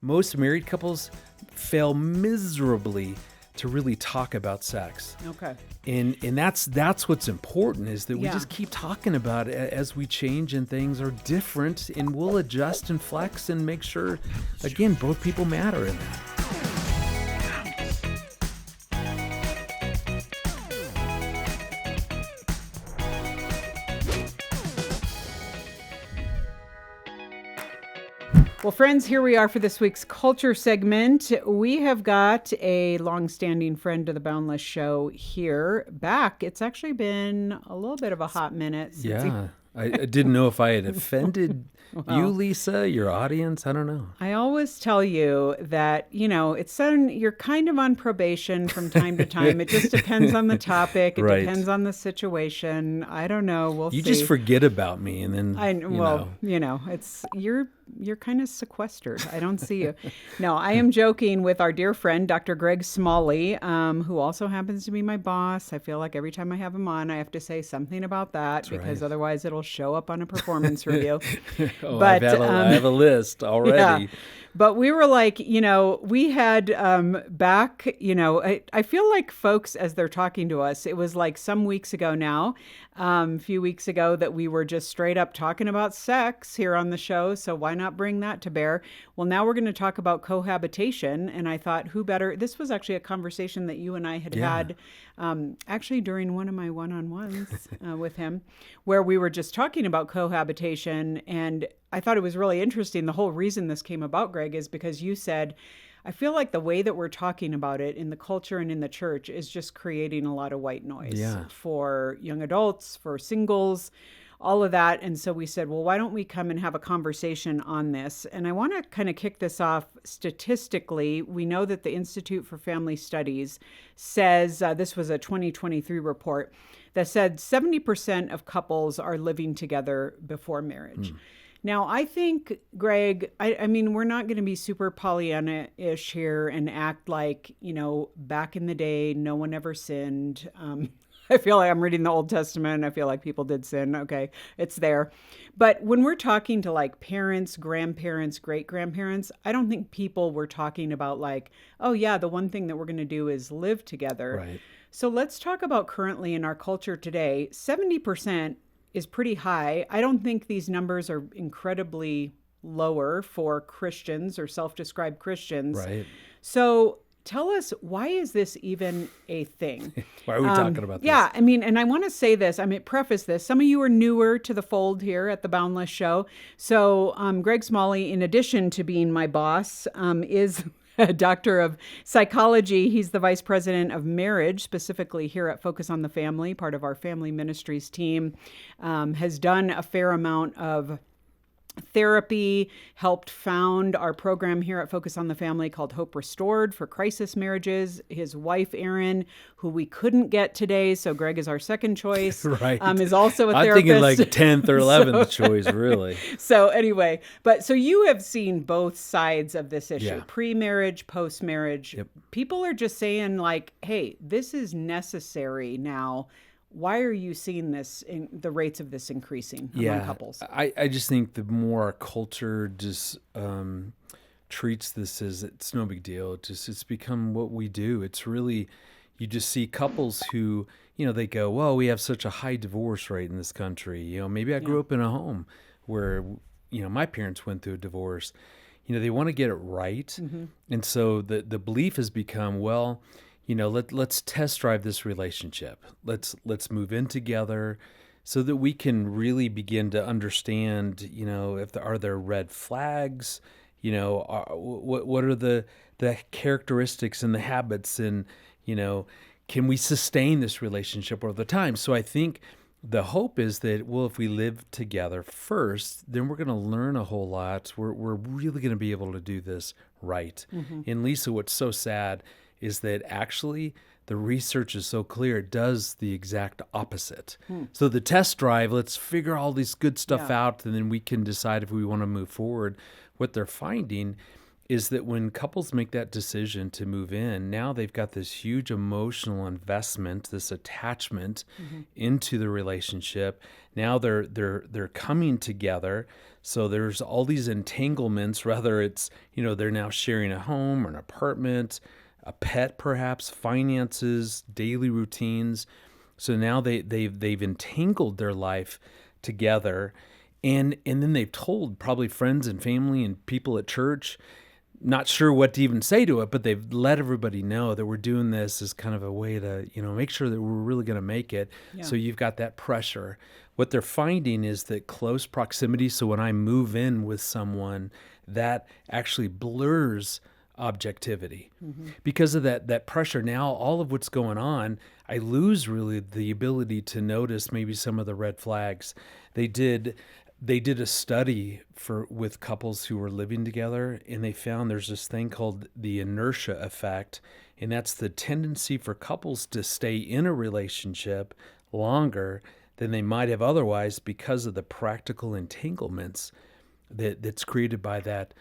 most married couples fail miserably to really talk about sex. Okay. And that's what's important, is that we Yeah. just keep talking about it as we change and things are different, and we'll adjust and flex and make sure, again, both people matter in that. Well, friends, here we are for this week's culture segment. We have got a longstanding friend of the Boundless show here back. It's actually been a little bit of a hot minute. Yeah. I didn't know if I had offended you, Lisa, your audience. I don't know. I always tell you that, you're kind of on probation from time to time. It just depends on the topic. It Right. depends on the situation. I don't know. We'll see. You just forget about me, and then it's you're kind of sequestered. I don't see you. No, I am joking with our dear friend, Dr. Greg Smalley, who also happens to be my boss. I feel like every time I have him on, I have to say something about that because otherwise it'll show up on a performance review. I have a list already. Yeah. But we were like, we had back, I feel like folks, as they're talking to us, it was like some weeks ago now, a few weeks ago, that we were just straight up talking about sex here on the show. So why not bring that to bear? Well, now we're going to talk about cohabitation. And I thought, who better? This was actually a conversation that you and I had actually during one of my one-on-ones with him, where we were just talking about cohabitation. And I thought it was really interesting. The whole reason this came about, Greg, is because you said, I feel like the way that we're talking about it in the culture and in the church is just creating a lot of white noise for young adults, for singles, all of that. And so we said, well, why don't we come and have a conversation on this? And I want to kind of kick this off statistically. We know that the Institute for Family Studies says, this was a 2023 report, that said 70% of couples are living together before marriage. Now, I think, Greg, I mean, we're not going to be super Pollyanna-ish here and act like, back in the day, no one ever sinned. I feel like I'm reading the Old Testament. I feel like people did sin. Okay, it's there. But when we're talking to like parents, grandparents, great-grandparents, I don't think people were talking about like, oh yeah, the one thing that we're going to do is live together. Right. So let's talk about currently in our culture today, 70% is pretty high. I don't think these numbers are incredibly lower for Christians or self-described Christians. Right. So tell us, why is this even a thing? Why are we talking about this? Yeah, I mean, and I want to say this, preface this. Some of you are newer to the fold here at the Boundless Show. So Greg Smalley, in addition to being my boss, is a doctor of psychology. He's the vice president of marriage, specifically here at Focus on the Family, part of our family ministries team, has done a fair amount of therapy, helped found our program here at Focus on the Family called Hope Restored for crisis marriages. His wife, Erin, who we couldn't get today, so Greg is our second choice, Right. Is also a therapist. I'm thinking like 10th or 11th choice, really. So anyway, so you have seen both sides of this issue, pre-marriage, post-marriage. Yep. People are just saying like, hey, this is necessary now. Why are you seeing this, the rates of this increasing among couples? I just think the more our culture just treats this as it's no big deal. It's become what we do. It's really, you just see couples who, they go, well, we have such a high divorce rate in this country. Maybe I grew up in a home where, my parents went through a divorce. They want to get it right. Mm-hmm. And so the belief has become, well, let's test drive this relationship. Let's move in together so that we can really begin to understand, if are there red flags, what are the characteristics and the habits, and, can we sustain this relationship over the time? So I think the hope is that, well, if we live together first, then we're going to learn a whole lot. We're really going to be able to do this right. Mm-hmm. And Lisa, what's so sad is that actually the research is so clear, it does the exact opposite. So the test drive, let's figure all this good stuff out, and then we can decide if we want to move forward. What they're finding is that when couples make that decision to move in, now they've got this huge emotional investment, this attachment into the relationship. Now they're coming together. So there's all these entanglements, whether it's, they're now sharing a home or an apartment, a pet perhaps, finances, daily routines. So now they've entangled their life together, and then they've told probably friends and family and people at church, not sure what to even say to it, but they've let everybody know that we're doing this as kind of a way to, make sure that we're really going to make it. Yeah. So you've got that pressure. What they're finding is that close proximity, so when I move in with someone, that actually blurs objectivity. Because of that pressure. Now all of what's going on, I lose really the ability to notice maybe some of the red flags. They did a study with couples who were living together, and they found there's this thing called the inertia effect, and that's the tendency for couples to stay in a relationship longer than they might have otherwise because of the practical entanglements that's created by that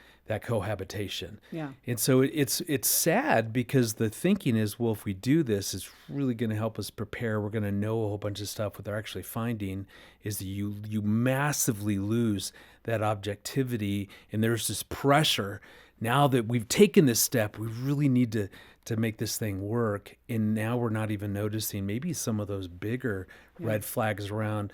cohabitation. Yeah. And so it's sad because the thinking is, well, if we do this, it's really going to help us prepare. We're going to know a whole bunch of stuff. What they're actually finding is that you massively lose that objectivity, and there's this pressure. Now that we've taken this step, we really need to make this thing work. And now we're not even noticing maybe some of those bigger red flags around,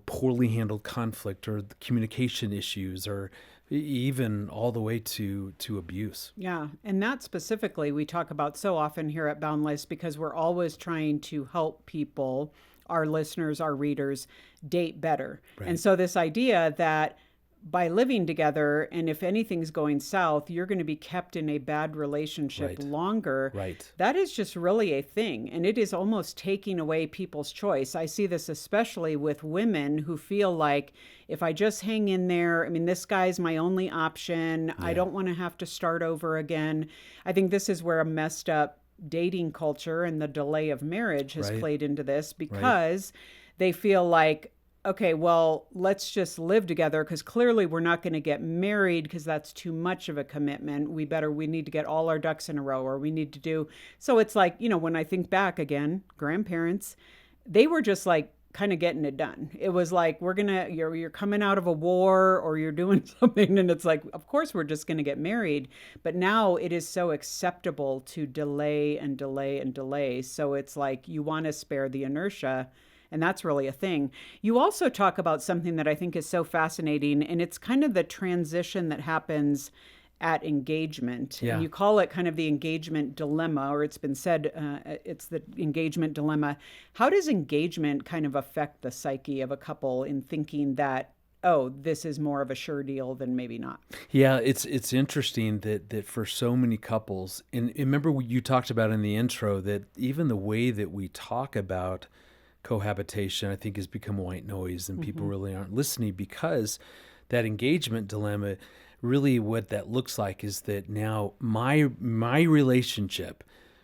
poorly handled conflict or the communication issues, or even all the way to abuse. Yeah. And that specifically we talk about so often here at Boundless, because we're always trying to help people, our listeners, our readers, date better. Right. And so this idea that by living together, and if anything's going south, you're going to be kept in a bad relationship longer. Right. That is just really a thing. And it is almost taking away people's choice. I see this especially with women who feel like, if I just hang in there, this guy's my only option. Yeah. I don't want to have to start over again. I think this is where a messed up dating culture and the delay of marriage has played into this, because they feel like, okay, well, let's just live together, because clearly we're not going to get married because that's too much of a commitment. We need to get all our ducks in a row, or we need to do. So it's like, when I think back again, grandparents, they were just like kind of getting it done. It was like, you're coming out of a war, or you're doing something. And it's like, of course, we're just going to get married. But now it is so acceptable to delay and delay and delay. So it's like, you want to spare the inertia. And that's really a thing. You also talk about something that I think is so fascinating, and it's kind of the transition that happens at engagement. Yeah. And you call it kind of the engagement dilemma, or it's been said it's the engagement dilemma. How does engagement kind of affect the psyche of a couple in thinking that, oh, this is more of a sure deal than maybe not? Yeah, it's interesting that for so many couples, and remember you talked about in the intro that even the way that we talk about cohabitation, I think, has become white noise, and people really aren't listening, because that engagement dilemma, really what that looks like is that now my relationship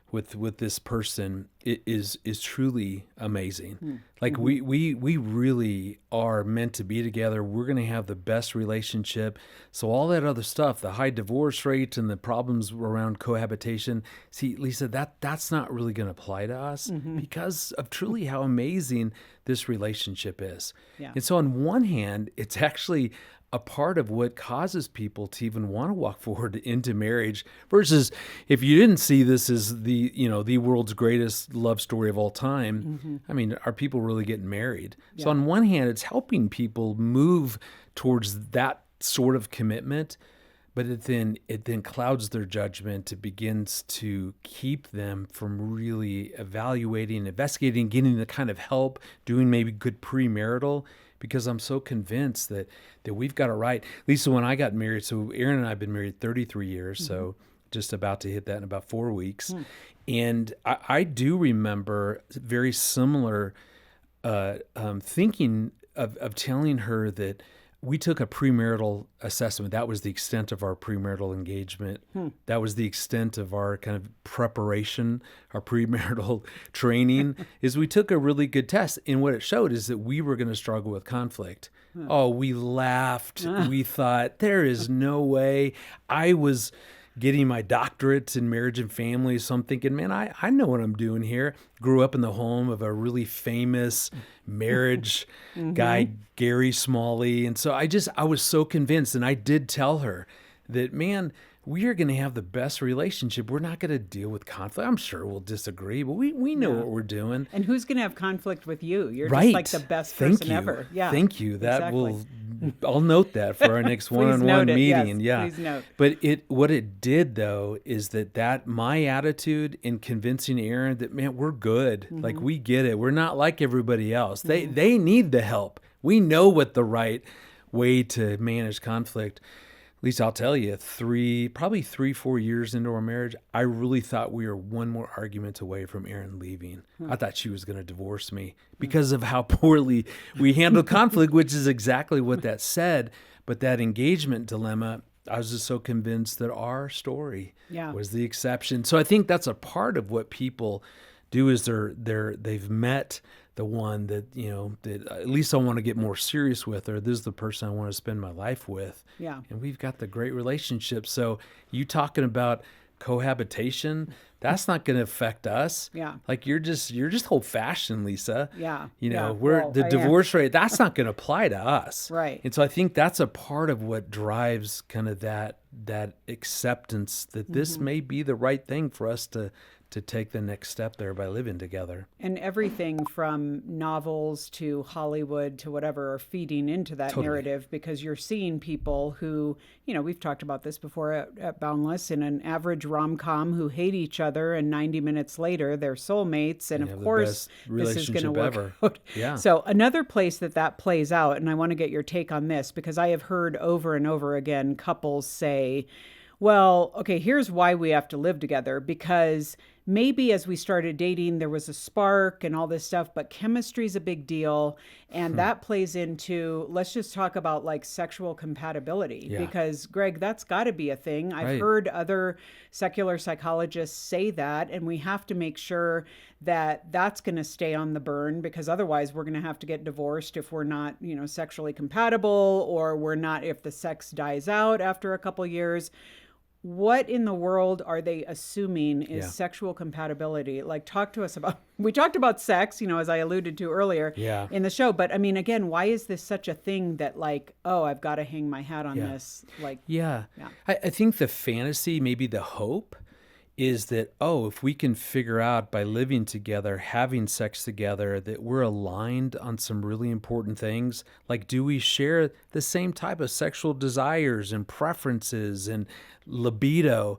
with this person is truly amazing. Like we really are meant to be together. We're going to have the best relationship. So all that other stuff, the high divorce rate and the problems around cohabitation, see, Lisa, that's not really going to apply to us because of truly how amazing this relationship is. Yeah. And so on one hand, it's actually a part of what causes people to even want to walk forward into marriage, versus if you didn't see this as the world's greatest love story of all time, are people really getting married? Yeah. So on one hand, it's helping people move towards that sort of commitment, but it then clouds their judgment. It begins to keep them from really evaluating, investigating, getting the kind of help, doing maybe good premarital, because I'm so convinced that we've got it right. Lisa, when I got married, so Aaron and I have been married 33 years, so just about to hit that in about 4 weeks. And I do remember very similar thinking of telling her that we took a premarital assessment. That was the extent of our premarital engagement. That was the extent of our kind of preparation, our premarital training, is we took a really good test. And what it showed is that we were going to struggle with conflict. Oh, we laughed. We thought, there is no way. I was getting my doctorates in marriage and family. So I'm thinking, man, I know what I'm doing here. Grew up in the home of a really famous marriage guy, Gary Smalley. And so I was so convinced. And I did tell her that, man, we are going to have the best relationship. We're not going to deal with conflict. I'm sure we'll disagree, but we know what we're doing. And who's going to have conflict with you? You're Right. just like the best person ever. Yeah. Thank you. That exactly. I'll note that for our next one-on-one meeting. Yes, please note. But what it did though is that my attitude in convincing Aaron that, man, we're good. Like, we get it. We're not like everybody else. They need the help. We know what the right way to manage conflict. At least I'll tell you, probably 3-4 years into our marriage, I really thought we were one more argument away from Erin leaving. I thought she was going to divorce me because of how poorly we handled conflict, which is exactly what that said. But that engagement dilemma, I was just so convinced that our story was the exception. So I think that's a part of what people do is they've met the one that, that at least I want to get more serious with, or this is the person I want to spend my life with. Yeah. And we've got the great relationship. So you talking about cohabitation, that's not going to affect us. Yeah. Like you're just old fashioned, Lisa. Yeah. The divorce rate, that's not going to apply to us. Right. And so I think that's a part of what drives kind of that acceptance that this may be the right thing for us to take the next step there by living together. And everything from novels to Hollywood to whatever are feeding into that narrative, because you're seeing people who, we've talked about this before at Boundless, in an average rom-com who hate each other, and 90 minutes later they're soulmates, and of course this is going to work out. Yeah. So another place that plays out, and I want to get your take on this, because I have heard over and over again couples say, well, okay, here's why we have to live together, because maybe as we started dating, there was a spark and all this stuff, but chemistry is a big deal. And that plays into, let's just talk about like sexual compatibility, because Greg, that's got to be a thing. I've heard other secular psychologists say that, and we have to make sure that that's going to stay on the burn, because otherwise we're going to have to get divorced if we're not, sexually compatible, or we're not, if the sex dies out after a couple years. What in the world are they assuming is sexual compatibility? Like, talk to us about, we talked about sex, as I alluded to earlier in the show. But I mean, again, why is this such a thing that like, oh, I've got to hang my hat on this? Like, I think the fantasy, maybe the hope, is that, if we can figure out by living together, having sex together, that we're aligned on some really important things. Like, do we share the same type of sexual desires and preferences and libido,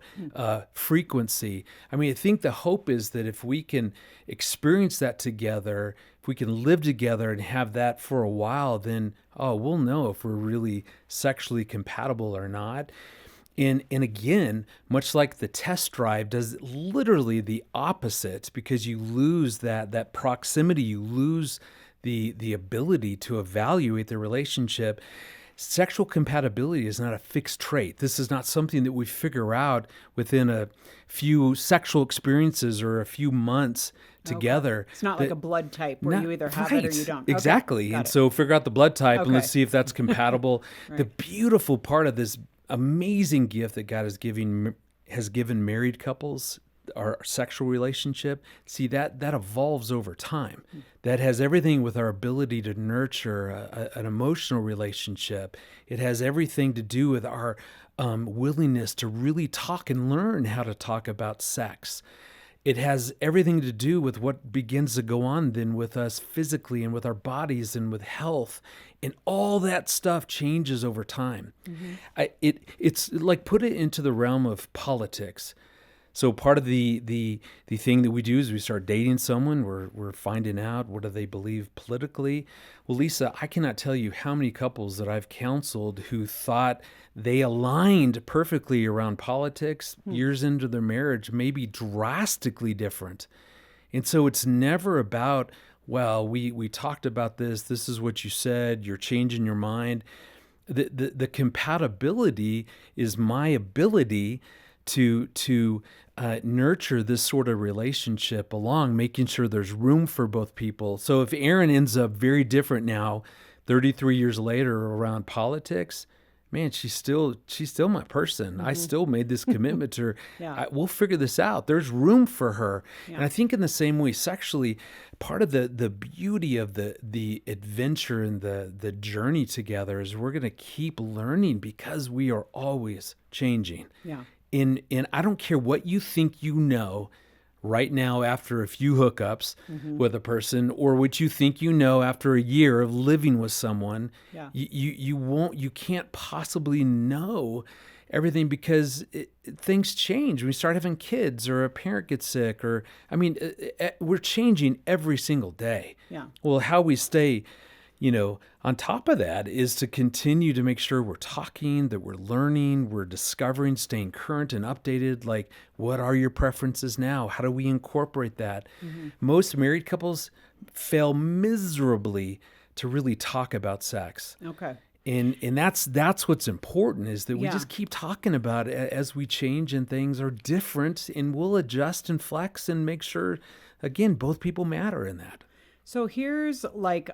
frequency? I mean, I think the hope is that if we can experience that together, if we can live together and have that for a while, then, we'll know if we're really sexually compatible or not. And again, much like the test drive does literally the opposite, because you lose that proximity, you lose the ability to evaluate the relationship. Sexual compatibility is not a fixed trait. This is not something that we figure out within a few sexual experiences or a few months together. It's not like a blood type where you either have it or you don't. Exactly. And so figure out the blood type and let's see if that's compatible. The beautiful part of this amazing gift that God has given married couples, our sexual relationship, see that evolves over time. That has everything with our ability to nurture an emotional relationship. It has everything to do with our willingness to really talk and learn how to talk about sex. It has everything to do with what begins to go on then with us physically and with our bodies and with health. And all that stuff changes over time. It's like, put it into the realm of politics. So part of the thing that we do is we start dating someone. We're finding out, what do they believe politically. Well, Lisa, I cannot tell you how many couples that I've counseled who thought they aligned perfectly around politics years into their marriage, maybe drastically different. And so it's never about, well, we talked about this. This is what you said. You're changing your mind. The compatibility is my ability to nurture this sort of relationship along, making sure there's room for both people. So if Aaron ends up very different now, 33 years later, around politics, man, she's still my person. I still made this commitment to her. Yeah. We'll figure this out. There's room for her. Yeah. And I think in the same way, sexually, part of the beauty of the adventure and the journey together is we're going to keep learning because we are always changing. Yeah. And I don't care what you think you know right now after a few hookups with a person, or what you think you know after a year of living with someone. Yeah. You can't possibly know everything because things change. We start having kids, or a parent gets sick, or we're changing every single day. Yeah. Well, how we stay on top of that is to continue to make sure we're talking, that we're learning, we're discovering, staying current and updated. Like, what are your preferences now? How do we incorporate that? Most married couples fail miserably to really talk about sex. Okay. And that's what's important, is that we Yeah. just keep talking about it as we change and things are different, and we'll adjust and flex and make sure, again, both people matter in that. So here's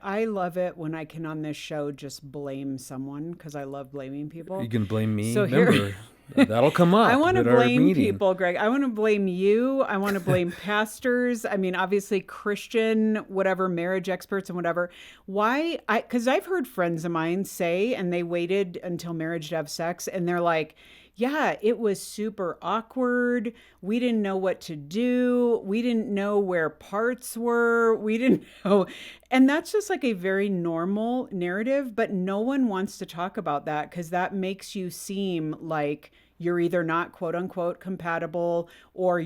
I love it when I can on this show just blame someone, because I love blaming people. You can blame me. So Remember, that'll come up. I want to at our blame meeting. people, Greg. I want to blame you. I want to blame pastors. I mean, obviously Christian, whatever, marriage experts and whatever. Why? Because I've heard friends of mine say, and they waited until marriage to have sex, and they're like, yeah, it was super awkward. We didn't know what to do. We didn't know where parts were. We didn't know. And that's just like a very normal narrative, but no one wants to talk about that because that makes you seem like you're either not quote unquote compatible, or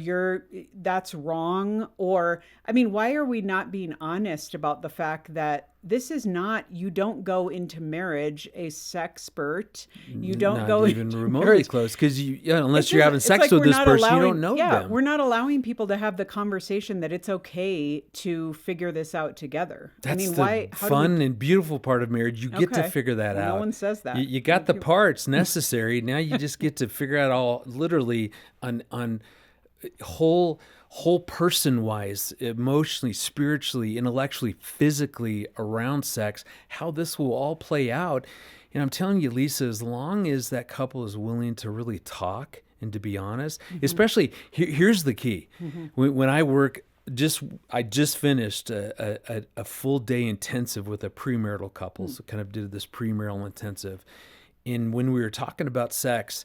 that's wrong. Or, I mean, why are we not being honest about the fact that this is not, you don't go into marriage a sexpert. You don't Not go even into remotely marriage. close, because unless you're just- having it's sex like with we're this not person, you allowing- don't know yeah, them. we're not allowing people to have the conversation that it's okay to figure this out together. That's I mean, the why? How do fun and beautiful part of marriage. You get to Okay. figure that Well, out. no one says that. You got the parts necessary. Now you just get to figure out all, literally on whole person wise, emotionally, spiritually, intellectually, physically, around sex, how this will all play out. And I'm telling you, Lisa, as long as that couple is willing to really talk and to be honest, especially here's the key. When I work, I just finished a full day intensive with a premarital couple. So kind of did this premarital intensive. And when we were talking about sex,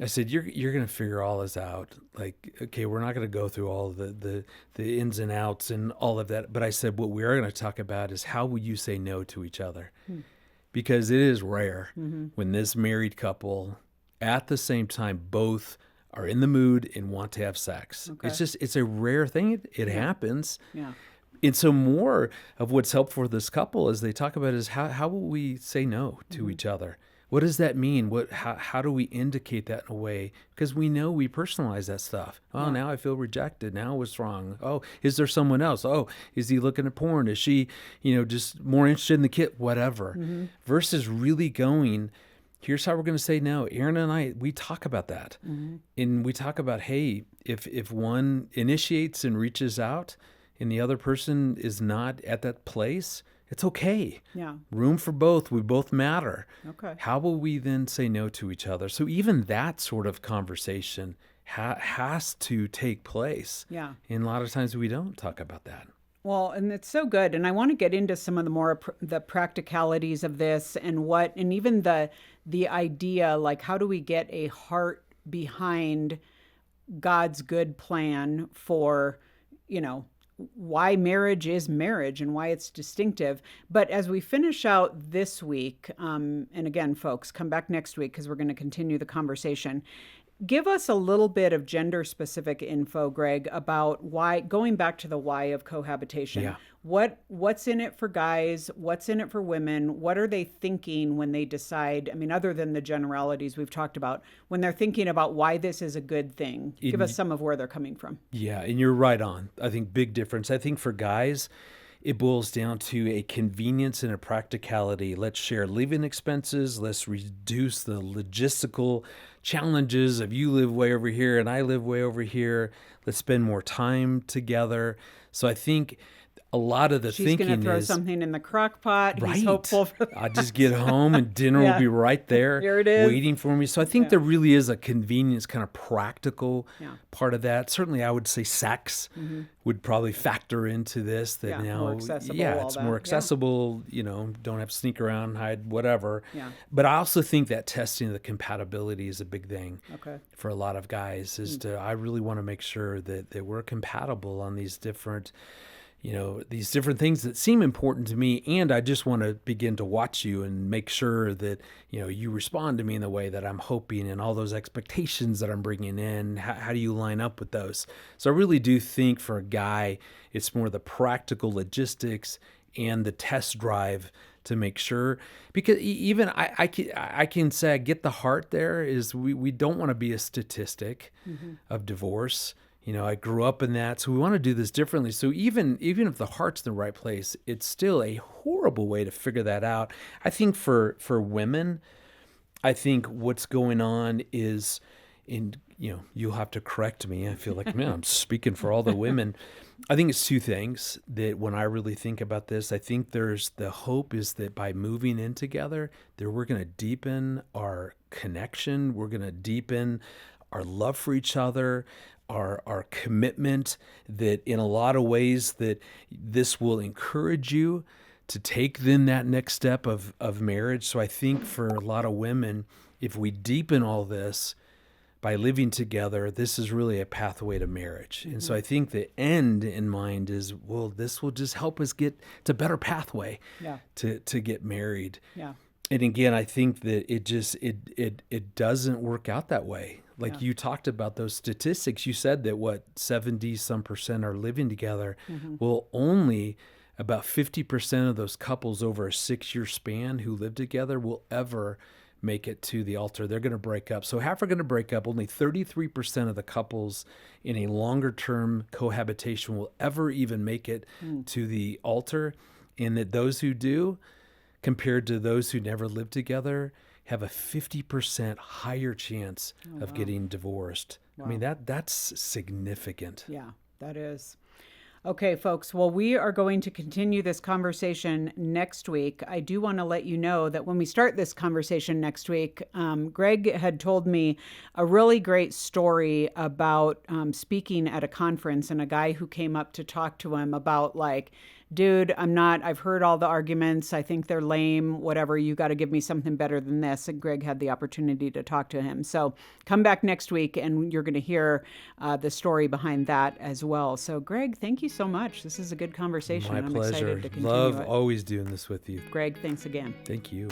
I said, you're going to figure all this out. Like, okay, we're not going to go through all the ins and outs and all of that. But I said, what we are going to talk about is how will you say no to each other? Because it is rare when this married couple at the same time both are in the mood and want to have sex. Okay. It's a rare thing. It happens. Yeah. And so more of what's helpful for this couple as they talk about is how will we say no to each other? What does that mean? How do we indicate that in a way? Because we know we personalize that stuff. Oh, now I feel rejected. Now what's wrong? Oh, is there someone else? Oh, is he looking at porn? Is she, just more interested in the kid? Whatever. Versus really going, here's how we're going to say no. Aaron and I, we talk about that. And we talk about, hey, if one initiates and reaches out and the other person is not at that place, it's okay. Yeah. Room for both. We both matter. Okay. How will we then say no to each other? So even that sort of conversation has to take place. Yeah. And a lot of times we don't talk about that. Well, and it's so good. And I want to get into some of the more the practicalities of this and even the idea, like, how do we get a heart behind God's good plan for, why marriage is marriage and why it's distinctive. But as we finish out this week, and again, folks, come back next week because we're going to continue the conversation. Give us a little bit of gender-specific info, Greg, about why, going back to the why of cohabitation. Yeah. What's in it for guys? What's in it for women? What are they thinking when they decide, other than the generalities we've talked about, when they're thinking about why this is a good thing? Give us some of where they're coming from. Yeah, and you're right on. I think big difference. I think for guys, it boils down to a convenience and a practicality. Let's share living expenses. Let's reduce the logistical challenges of you live way over here and I live way over here. Let's spend more time together. So I think a lot of the She's thinking going to throw is something in the crock pot. right. He's hopeful for that. I just get home and dinner Yeah. will be right there Here it is. waiting for me. So I think there really is a convenience, kind of practical Yeah. part of that. Certainly I would say sex would probably factor into this, that Yeah, now, more accessible, all it's that. more Yeah. accessible, don't have to sneak around, hide, whatever. Yeah. But I also think that testing of the compatibility is a big thing Okay. for a lot of guys, is I really want to make sure that we're compatible on these different things that seem important to me. And I just want to begin to watch you and make sure that, you respond to me in the way that I'm hoping, and all those expectations that I'm bringing in. How do you line up with those? So I really do think for a guy, it's more the practical logistics and the test drive to make sure, because even I can say I get the heart there, is we don't want to be a statistic of divorce. I grew up in that, so we want to do this differently. So even if the heart's in the right place, it's still a horrible way to figure that out. I think for women, I think what's going on is, you'll have to correct me. I feel like, man, I'm speaking for all the women. I think it's two things that when I really think about this, I think there's the hope is that by moving in together, that we're going to deepen our connection. We're going to deepen our love for each other, our commitment, that in a lot of ways that this will encourage you to take then that next step of marriage. So I think for a lot of women, if we deepen all this by living together, this is really a pathway to marriage. And so I think the end in mind is, well, this will just help us get to a better pathway to get married. Yeah. And again, I think that it doesn't work out that way. Like you talked about those statistics, you said that 70 some percent are living together. Well, only about 50% of those couples over a 6-year span who live together will ever make it to the altar. They're going to break up. So half are going to break up. Only 33% of the couples in a longer term cohabitation will ever even make it to the altar. And that those who do, compared to those who never lived together, have a 50% higher chance of getting divorced. Wow. I mean, that's significant. Yeah, that is. Okay, folks. Well, we are going to continue this conversation next week. I do want to let you know that when we start this conversation next week, Greg had told me a really great story about speaking at a conference, and a guy who came up to talk to him about dude, I've heard all the arguments. I think they're lame, whatever. You got to give me something better than this. And Greg had the opportunity to talk to him. So come back next week and you're going to hear the story behind that as well. So Greg, thank you so much. This is a good conversation. My pleasure. Excited to continue Love it. always doing this with you. Greg, thanks again. Thank you.